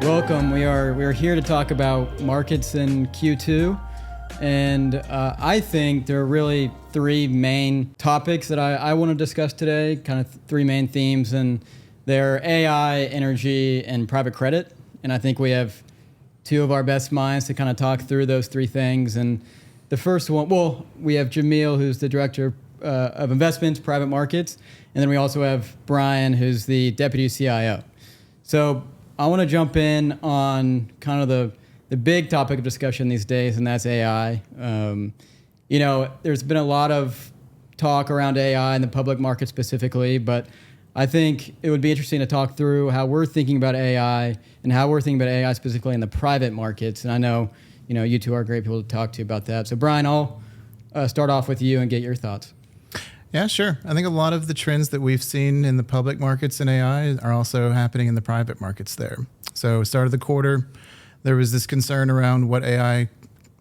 Welcome. We are here to talk about markets in Q2, and I think there are really three main topics that I want to discuss today. Kind of three main themes, and they're AI, energy, and private credit. And I think we have two of our best minds to kind of talk through those three things. And the first one, well, we have Jamil, who's the director of investments, private markets, and then we also have Brian, who's the deputy CIO. So I want to jump in on kind of the big topic of discussion these days, and that's AI. There's been a lot of talk around AI in the public market specifically, but I think it would be interesting to talk through how we're thinking about AI and how we're thinking about AI specifically in the private markets. And I know, you two are great people to talk to about that. So Brian, I'll start off with you and get your thoughts. Yeah, sure. I think a lot of the trends that we've seen in the public markets in AI are also happening in the private markets there. So start of the quarter, there was this concern around what AI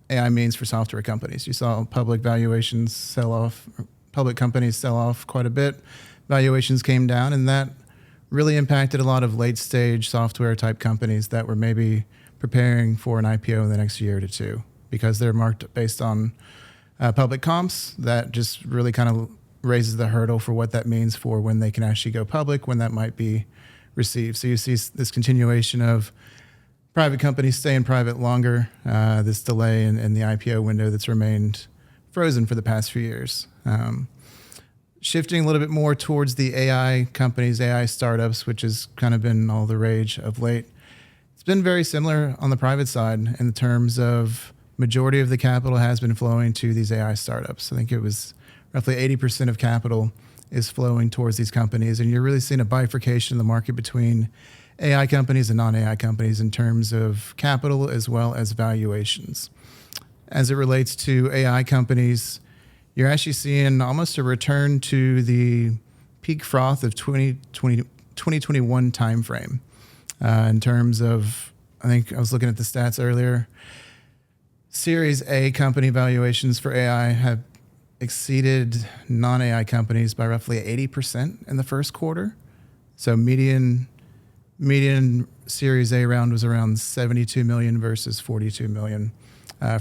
means for software companies. You saw public valuations sell off, public companies sell off quite a bit. Valuations came down, and that really impacted a lot of late stage software type companies that were maybe preparing for an IPO in the next year to two, because they're marked based on public comps. That just really kind of raises the hurdle for what that means for when they can actually go public, when that might be received. So you see this continuation of private companies staying private longer, this delay in the IPO window that's remained frozen for the past few years. Shifting a little bit more towards the AI companies, AI startups, which has kind of been all the rage of late. It's been very similar on the private side in terms of majority of the capital has been flowing to these AI startups. I think it was roughly 80% of capital is flowing towards these companies. And you're really seeing a bifurcation in the market between AI companies and non-AI companies in terms of capital as well as valuations. As it relates to AI companies, you're actually seeing almost a return to the peak froth of 2021 timeframe in terms of, I think I was looking at the stats earlier, Series A company valuations for AI have exceeded non-AI companies by roughly 80% in the first quarter. So median Series A round was around 72 million versus 42 million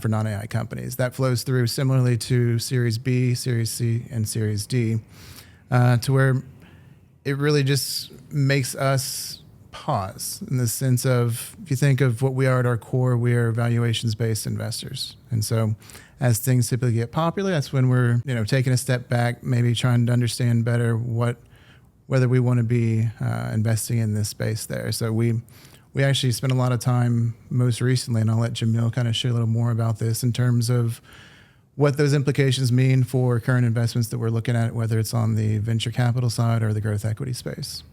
for non-AI companies. That flows through similarly to Series B, Series C, and Series D, to where it really just makes us pause in the sense of, if you think of what we are at our core, we are valuations-based investors. And so as things typically get popular, that's when we're taking a step back, maybe trying to understand better whether we want to be investing in this space there. So we actually spent a lot of time most recently, and I'll let Jamil kind of share a little more about this in terms of what those implications mean for current investments that we're looking at, whether it's on the venture capital side or the growth equity space.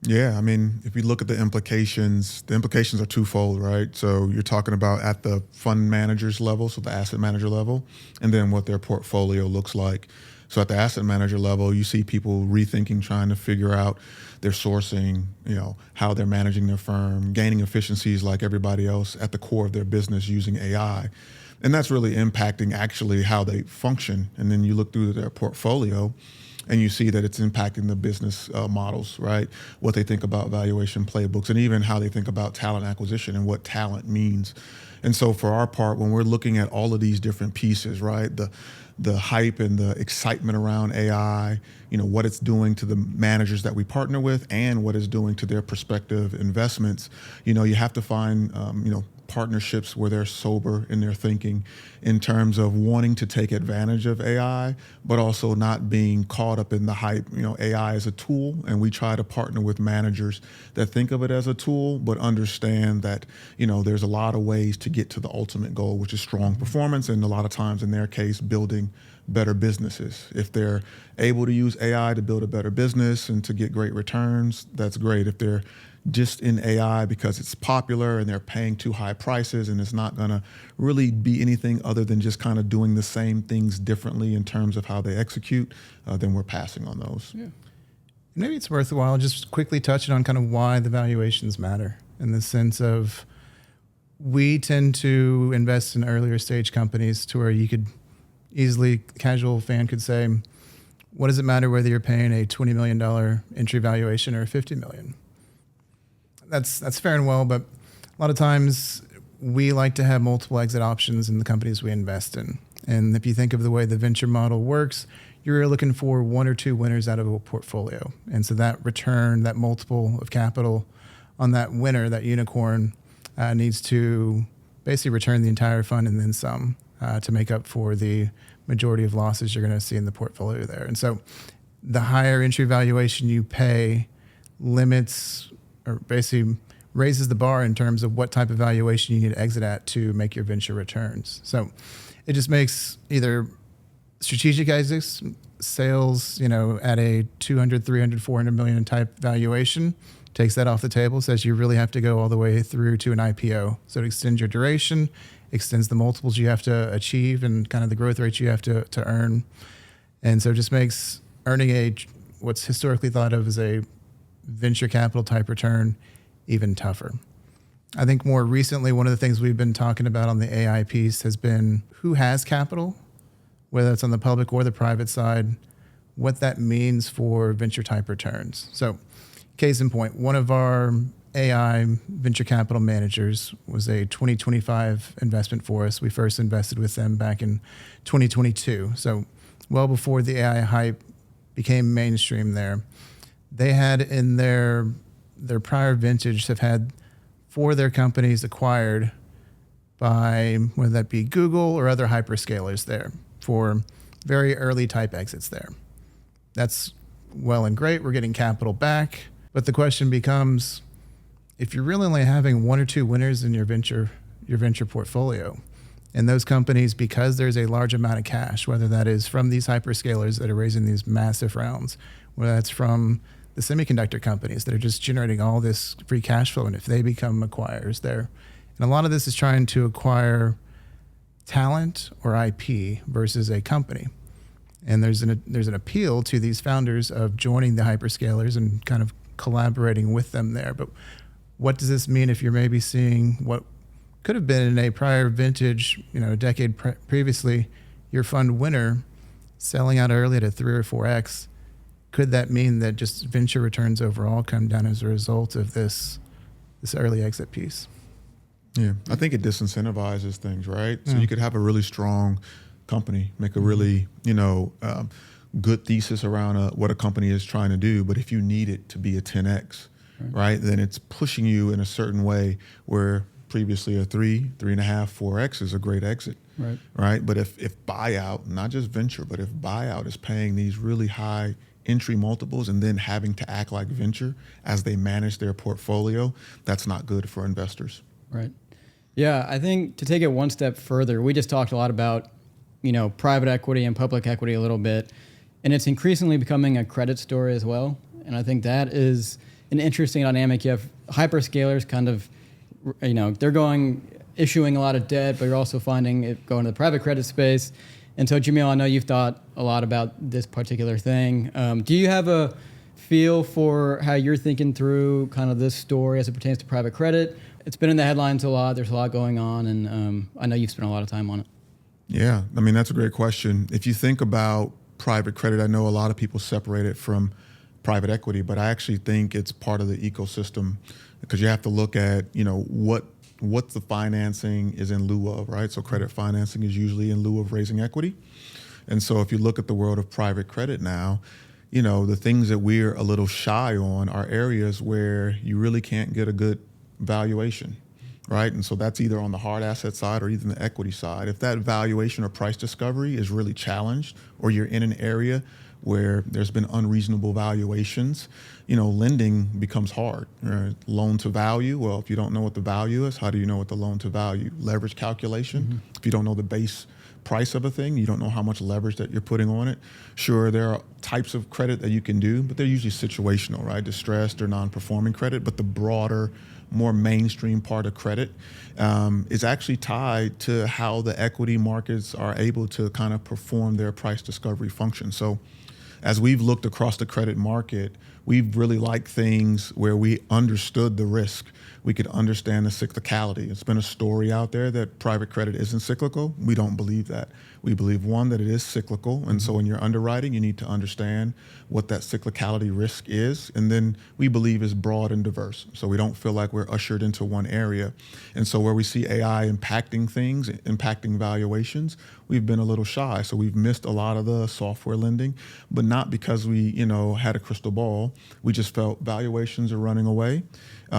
Yeah, I mean, if you look at the implications are twofold, right? So you're talking about at the fund manager's level, so the asset manager level, and then what their portfolio looks like. So at the asset manager level, you see people rethinking, trying to figure out their sourcing, how they're managing their firm, gaining efficiencies like everybody else at the core of their business using AI. And that's really impacting actually how they function. And then you look through their portfolio and you see that it's impacting the business models, right? What they think about valuation playbooks, and even how they think about talent acquisition and what talent means. And so for our part, when we're looking at all of these different pieces, right? The hype and the excitement around AI, what it's doing to the managers that we partner with and what it's doing to their prospective investments, you have to find, partnerships where they're sober in their thinking in terms of wanting to take advantage of AI, but also not being caught up in the hype. AI is a tool, and we try to partner with managers that think of it as a tool, but understand that, there's a lot of ways to get to the ultimate goal, which is strong performance, and a lot of times in their case, building better businesses. If they're able to use AI to build a better business and to get great returns, that's great. If they're just in AI because it's popular and they're paying too high prices and it's not going to really be anything other than just kind of doing the same things differently in terms of how they execute, then we're passing on those. Yeah. Maybe it's worthwhile just quickly touching on kind of why the valuations matter, in the sense of we tend to invest in earlier stage companies to where you could easily, casual fan could say, what does it matter whether you're paying a $20 million entry valuation or $50 million? that's fair and well, but a lot of times we like to have multiple exit options in the companies we invest in. And if you think of the way the venture model works, you're looking for one or two winners out of a portfolio. And so that return, that multiple of capital on that winner, that unicorn, needs to basically return the entire fund and then some to make up for the majority of losses you're going to see in the portfolio there. And so the higher entry valuation you pay limits or basically raises the bar in terms of what type of valuation you need to exit at to make your venture returns. So it just makes either strategic exits, sales, at a 200, 300, 400 million type valuation, takes that off the table, says you really have to go all the way through to an IPO. So it extends your duration, extends the multiples you have to achieve and kind of the growth rates you have to earn. And so it just makes earning what's historically thought of as a venture capital type return even tougher. I think more recently, one of the things we've been talking about on the AI piece has been who has capital, whether it's on the public or the private side, what that means for venture type returns. So case in point, one of our AI venture capital managers was a 2025 investment for us. We first invested with them back in 2022. So well before the AI hype became mainstream there. They had in their prior vintage have had 4 of their companies acquired by whether that be Google or other hyperscalers there for very early type exits there. That's well and great. We're getting capital back. But the question becomes, if you're really only having 1 or 2 winners in your venture portfolio, and those companies, because there's a large amount of cash, whether that is from these hyperscalers that are raising these massive rounds, whether that's from the semiconductor companies that are just generating all this free cash flow, and if they become acquirers there. And a lot of this is trying to acquire talent or IP versus a company. And there's an appeal to these founders of joining the hyperscalers and kind of collaborating with them there. But what does this mean if you're maybe seeing what could have been in a prior vintage, a decade previously, your fund winner selling out early at a 3 or 4x? Could that mean that just venture returns overall come down as a result of this early exit piece? Yeah, I think it disincentivizes things, right? So you could have a really strong company, make a really, good thesis around what a company is trying to do. But if you need it to be a 10x, right, then it's pushing you in a certain way where previously a 3.5, 4x is a great exit, right? But if buyout, not just venture, but if buyout is paying these really high entry multiples and then having to act like venture as they manage their portfolio, that's not good for investors. Right. Yeah, I think to take it one step further, we just talked a lot about, private equity and public equity a little bit, and it's increasingly becoming a credit story as well. And I think that is an interesting dynamic. You have hyperscalers kind of, they're issuing a lot of debt, but you're also finding it going to the private credit space. And so, Jamil, I know you've thought a lot about this particular thing. Do you have a feel for how you're thinking through kind of this story as it pertains to private credit? It's been in the headlines a lot. There's a lot going on, and I know you've spent a lot of time on it. Yeah, that's a great question. If you think about private credit, I know a lot of people separate it from private equity, but I actually think it's part of the ecosystem because you have to look at, what the financing is in lieu of, right? So credit financing is usually in lieu of raising equity. And so if you look at the world of private credit now, the things that we're a little shy on are areas where you really can't get a good valuation, right? And so that's either on the hard asset side or even the equity side. If that valuation or price discovery is really challenged, or you're in an area where there's been unreasonable valuations, lending becomes hard. Right? Loan to value, well, if you don't know what the value is, how do you know what the loan to value? Leverage calculation, if you don't know the base price of a thing, you don't know how much leverage that you're putting on it. Sure, there are types of credit that you can do, but they're usually situational, right? Distressed or non-performing credit, but the broader, more mainstream part of credit is actually tied to how the equity markets are able to kind of perform their price discovery function. So as we've looked across the credit market, we really like things where we understood the risk. We could understand the cyclicality. It's been a story out there that private credit isn't cyclical. We don't believe that. We believe, one, that it is cyclical. And so when you're underwriting, you need to understand what that cyclicality risk is. And then we believe is broad and diverse. So we don't feel like we're ushered into one area. And so where we see AI impacting things, impacting valuations, we've been a little shy. So we've missed a lot of the software lending, but not because we, had a crystal ball. We just felt valuations are running away.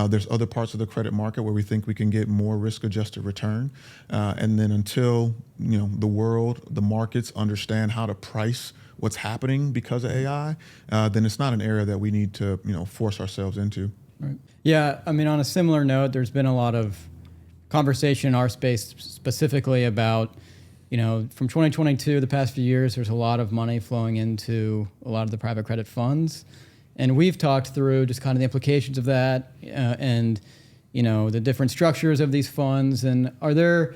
There's other parts of the credit market where we think we can get more risk-adjusted return. And then until, the world, the markets understand how to price what's happening because of AI, then it's not an area that we need to, force ourselves into. Right. Yeah, on a similar note, there's been a lot of conversation in our space specifically about, from 2022, the past few years, there's a lot of money flowing into a lot of the private credit funds. And we've talked through just kind of the implications of that and, the different structures of these funds. And do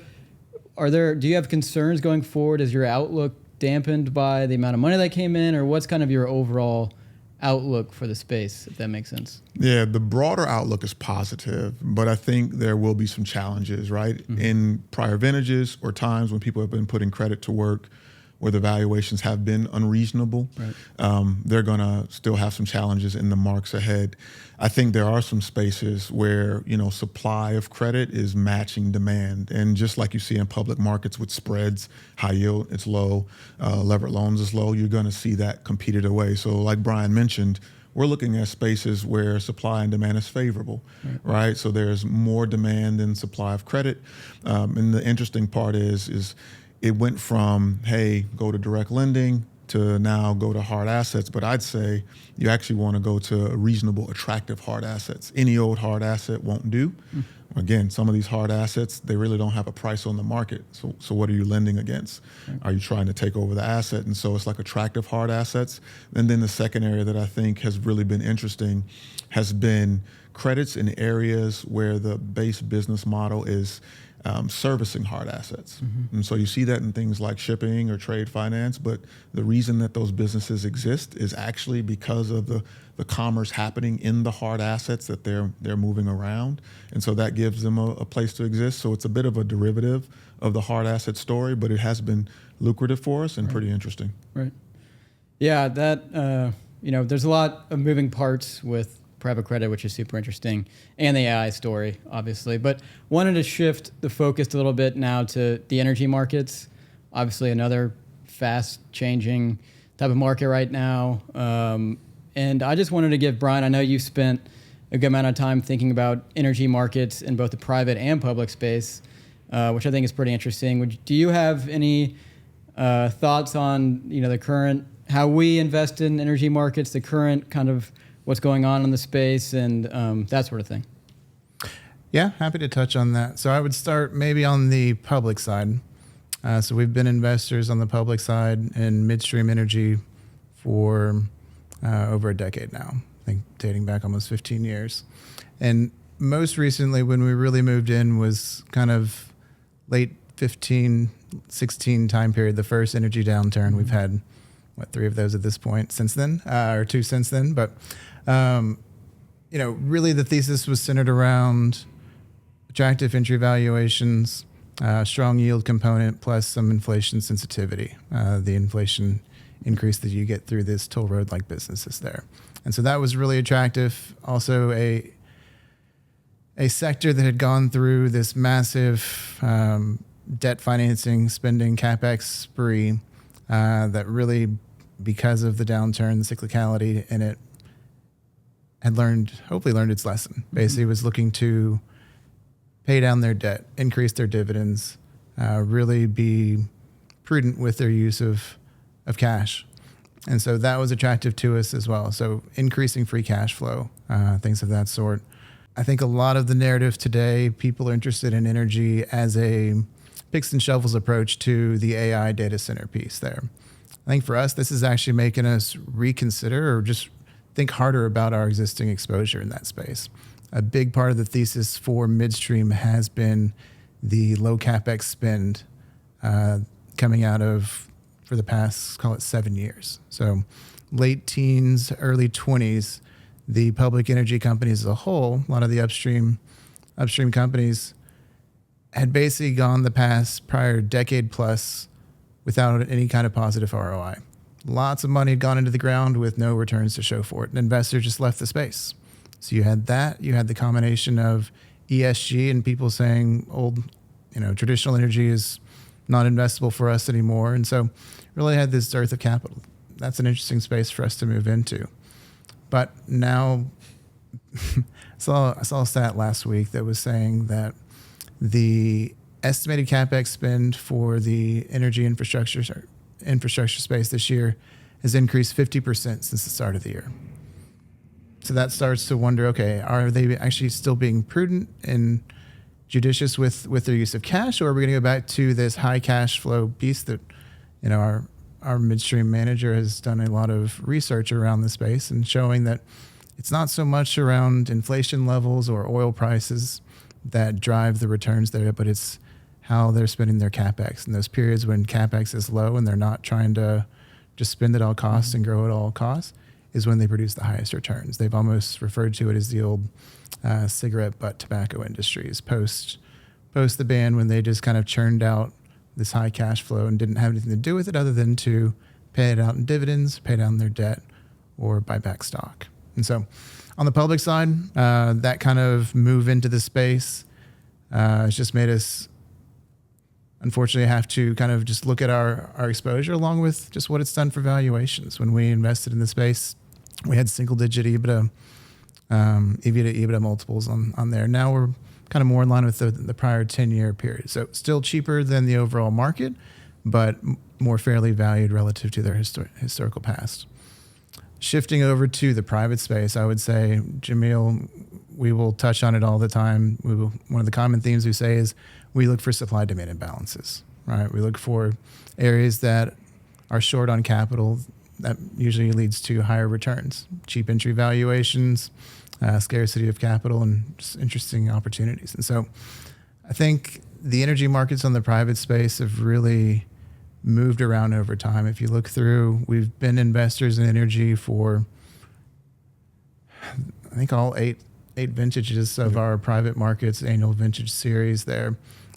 you have concerns going forward? Is your outlook dampened by the amount of money that came in, or what's kind of your overall outlook for the space, if that makes sense? Yeah, the broader outlook is positive, but I think there will be some challenges, right? Mm-hmm. In prior vintages or times when people have been putting credit to work where the valuations have been unreasonable, right. They're going to still have some challenges in the marks ahead. I think there are some spaces where, supply of credit is matching demand. And just like you see in public markets with spreads, high yield, it's low, levered loans is low, you're going to see that competed away. So like Brian mentioned, we're looking at spaces where supply and demand is favorable, right? So there's more demand than supply of credit. And the interesting part is it went from, hey, go to direct lending to now go to hard assets. But I'd say you actually want to go to reasonable, attractive hard assets. Any old hard asset won't do. Again, some of these hard assets, they really don't have a price on the market. So what are you lending against? Are you trying to take over the asset? And so it's like attractive hard assets. And then the second area that I think has really been interesting has been credits in areas where the base business model is servicing hard assets. Mm-hmm. And so you see that in things like shipping or trade finance, but the reason that those businesses exist is actually because of the commerce happening in the hard assets that they're moving around. And so that gives them a place to exist. So it's a bit of a derivative of the hard asset story, but it has been lucrative for us and pretty interesting. Right. Yeah, that, there's a lot of moving parts with private credit, which is super interesting, and the AI story, obviously. But wanted to shift the focus a little bit now to the energy markets. Obviously, another fast-changing type of market right now. And I just wanted to give Brian, I know you've spent a good amount of time thinking about energy markets in both the private and public space, which I think is pretty interesting. Do you have any thoughts on the current, how we invest in energy markets, the current kind of what's going on in the space and that sort of thing? Yeah, happy to touch on that. So I would start maybe on the public side. So we've been investors on the public side in midstream energy for over a decade now, I think dating back almost 15 years. And most recently when we really moved in was kind of late 15, 16 time period, the first energy downturn. Mm-hmm. We've had, 3 of those at this point since then, or 2 since then. But really the thesis was centered around attractive entry valuations, strong yield component, plus some inflation sensitivity, the inflation increase that you get through this toll road-like businesses there. And so that was really attractive. Also a sector that had gone through this massive debt financing, spending, capex spree that really, because of the downturn, the cyclicality in it, had hopefully learned its lesson. Basically was looking to pay down their debt, increase their dividends, really be prudent with their use of cash. And so that was attractive to us as well. So increasing free cash flow, things of that sort. I think a lot of the narrative today, people are interested in energy as a picks and shovels approach to the AI data center piece there. I think for us, this is actually making us reconsider or just think harder about our existing exposure in that space. A big part of the thesis for midstream has been the low capex spend coming out of, for the past, call it 7 years. So late teens, early 20s, the public energy companies as a whole, a lot of the upstream companies had basically gone the past prior decade plus without any kind of positive ROI. Lots of money had gone into the ground with no returns to show for it, and investors just left the space. So you had that. You had the combination of ESG and people saying traditional energy is not investable for us anymore. And so really had this dearth of capital. That's an interesting space for us to move into. But now I saw a stat last week that was saying that the estimated capex spend for the energy infrastructure space this year has increased 50% since the start of the year. So that starts to wonder, okay, are they actually still being prudent and judicious with their use of cash, or are we going to go back to this high cash flow piece that, our midstream manager has done a lot of research around the space and showing that it's not so much around inflation levels or oil prices that drive the returns there, but it's how they're spending their capex. In those periods when capex is low and they're not trying to just spend at all costs and grow at all costs is when they produce the highest returns. They've almost referred to it as the old cigarette butt tobacco industries post the ban, when they just kind of churned out this high cash flow and didn't have anything to do with it other than to pay it out in dividends, pay down their debt, or buy back stock. And so on the public side, that kind of move into the space has just made us unfortunately have to kind of just look at our exposure along with just what it's done for valuations. When we invested in the space, we had single-digit EBITDA multiples on there. Now we're kind of more in line with the prior 10-year period. So still cheaper than the overall market, but more fairly valued relative to their historical past. Shifting over to the private space, I would say, Jamil, we will touch on it all the time. One of the common themes we say is we look for supply-demand imbalances, right? We look for areas that are short on capital. That usually leads to higher returns, cheap entry valuations, scarcity of capital, and just interesting opportunities. And so I think the energy markets on the private space have really moved around over time. If you look through, we've been investors in energy for, I think, all eight vintages of our private markets annual vintage series there.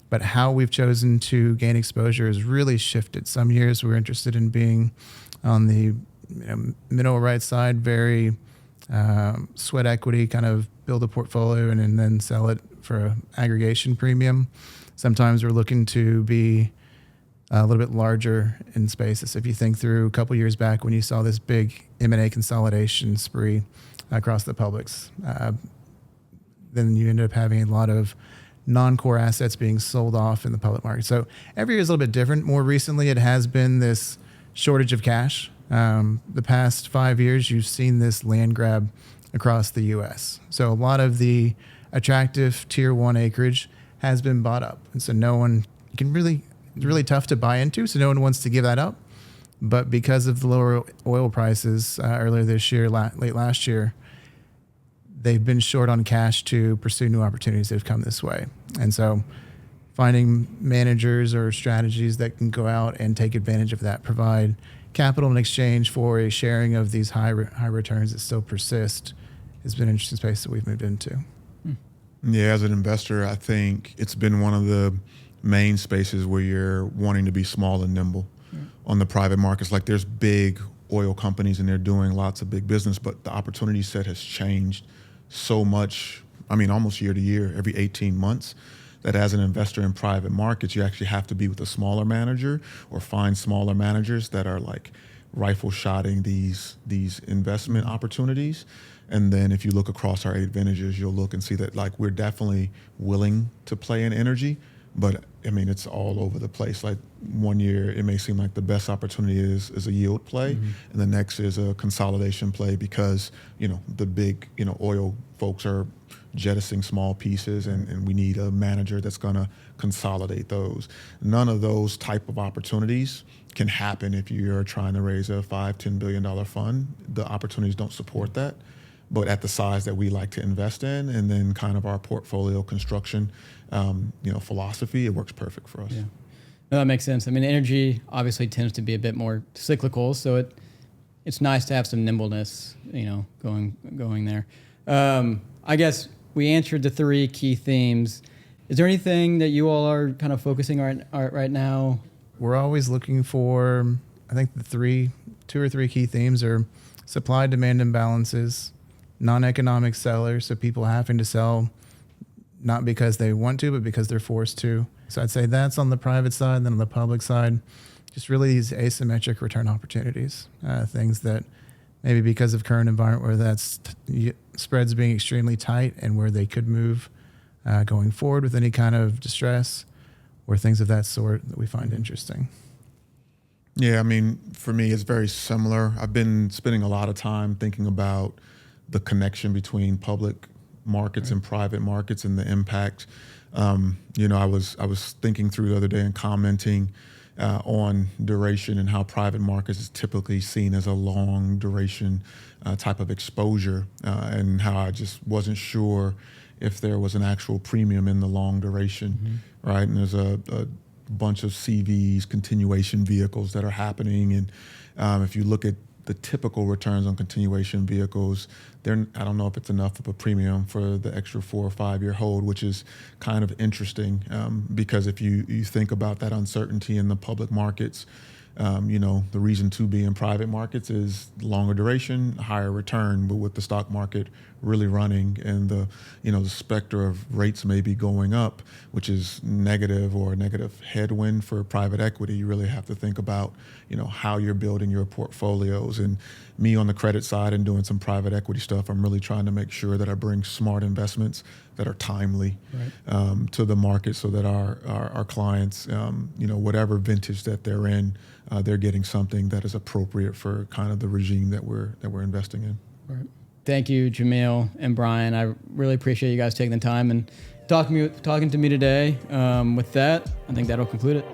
But how we've chosen to gain exposure has really shifted. Some years we're interested in being on the middle right side, very sweat equity, kind of build a portfolio and then sell it for an aggregation premium. Sometimes we're looking to be a little bit larger in spaces. If you think through a couple years back when you saw this big M&A consolidation spree across the publics, then you ended up having a lot of non-core assets being sold off in the public market. So every year is a little bit different. More recently, it has been this shortage of cash. The past 5 years, you've seen this land grab across the U.S. So a lot of the attractive tier one acreage has been bought up. And so it's really tough to buy into. So no one wants to give that up. But because of the lower oil prices earlier this year, late last year, they've been short on cash to pursue new opportunities that have come this way. And so finding managers or strategies that can go out and take advantage of that, provide capital in exchange for a sharing of these high returns that still persist, has been an interesting space that we've moved into. Yeah, as an investor, I think it's been one of the main spaces where you're wanting to be small and nimble on the private markets. Like there's big oil companies and they're doing lots of big business, but the opportunity set has changed so much, almost year to year, every 18 months, that as an investor in private markets, you actually have to be with a smaller manager or find smaller managers that are like rifle shotting these investment opportunities. And then if you look across our 8 vintages, you'll look and see that like we're definitely willing to play in energy, but it's all over the place. Like one year, it may seem like the best opportunity is a yield play, and the next is a consolidation play because, the big, oil folks are jettisoning small pieces and we need a manager that's going to consolidate those. None of those type of opportunities can happen if you're trying to raise a $5-10 billion fund. The opportunities don't support that. But at the size that we like to invest in, and then kind of our portfolio construction, philosophy, it works perfect for us. Yeah, no, that makes sense. Energy obviously tends to be a bit more cyclical, so it's nice to have some nimbleness, going there. I guess we answered the 3 key themes. Is there anything that you all are kind of focusing on right now? We're always looking for, I think the 2 or 3 key themes are supply demand imbalances, non-economic sellers, so people having to sell not because they want to, but because they're forced to. So I'd say that's on the private side. Then on the public side, just really these asymmetric return opportunities, things that maybe because of current environment where that's spreads being extremely tight and where they could move going forward with any kind of distress, or things of that sort that we find interesting. Yeah, I mean, for me, it's very similar. I've been spending a lot of time thinking about the connection between public markets and private markets and the impact. I was thinking through the other day and commenting on duration and how private markets is typically seen as a long duration type of exposure, and how I just wasn't sure if there was an actual premium in the long duration, right? And there's a bunch of CVs, continuation vehicles that are happening. And if you look at the typical returns on continuation vehicles, I don't know if it's enough of a premium for the extra 4 or 5 year hold, which is kind of interesting, because if you think about that uncertainty in the public markets, the reason to be in private markets is longer duration, higher return, but with the stock market really running and the specter of rates may be going up, which is negative or a negative headwind for private equity, you really have to think about, how you're building your portfolios. And me on the credit side and doing some private equity stuff, I'm really trying to make sure that I bring smart investments that are timely to the market, so that our clients, whatever vintage that they're in, they're getting something that is appropriate for kind of the regime that we're investing in. Right. Thank you, Jamil and Brian. I really appreciate you guys taking the time and talking to me today. With that, I think that'll conclude it.